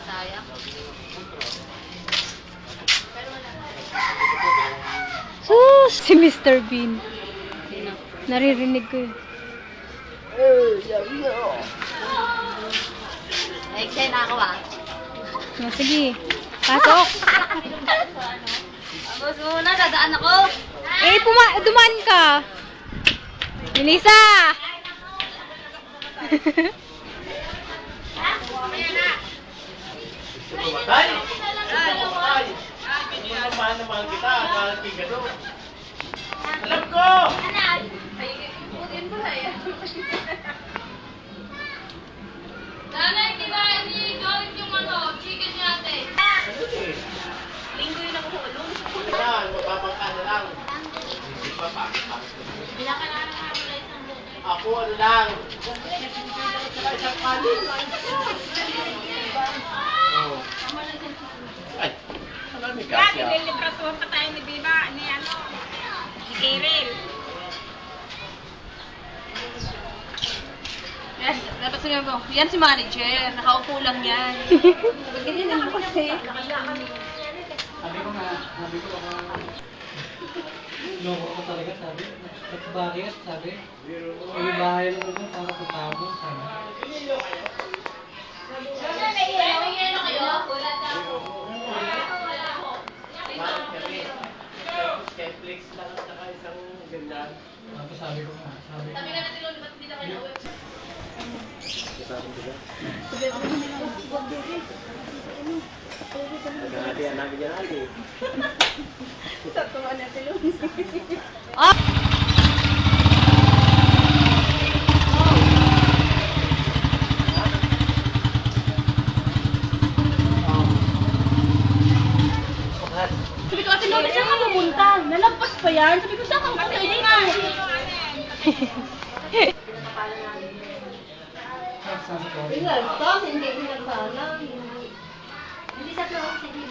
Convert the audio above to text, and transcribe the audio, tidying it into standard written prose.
Sayang. Sus! Si Mr. Bean. Naririnig ko yun. Excited na ako ah. Oh, sige. Pasok! Tapos muna, dadaan ako. Eh, dumaan ka. Melissa! Pumatay! Pumatay! Mahal na mahal kita. Galating ka doon. Alam ko! Nanay, di ba gawin yung chicken natin? Linggo yun ako hulong. Yan, mapapangka na lang. Hindi pa pa. Binakailangan na wala isang buko. Ako ano lang. Saka isang kanin. Oh. Ay, marami kasi ah. Nililibratuhan pa tayo ni Biba, ni Kiril. Yan, dapat sinabi mo, yan si manager, nakaupo lang yan. Ganyan lang ako kasi. Sabi ko loko ko talaga, sabi. Bakit, sabi. May bahay lang ko para sa tabo, sabi. Bakit kami? Netflix lang at saka isang ganyan. Tapos sabi ko nga, sabi ko. Naghahatian namin yan, Ali. Ah! Sabi ko, Ate Lola, saan ka pumunta? Nalagpas pa yan? Sabi ko, saan ka pumunta? Hindi nga. Sabi ko. Nalagpas, hindi nagpaalam. Hindi sa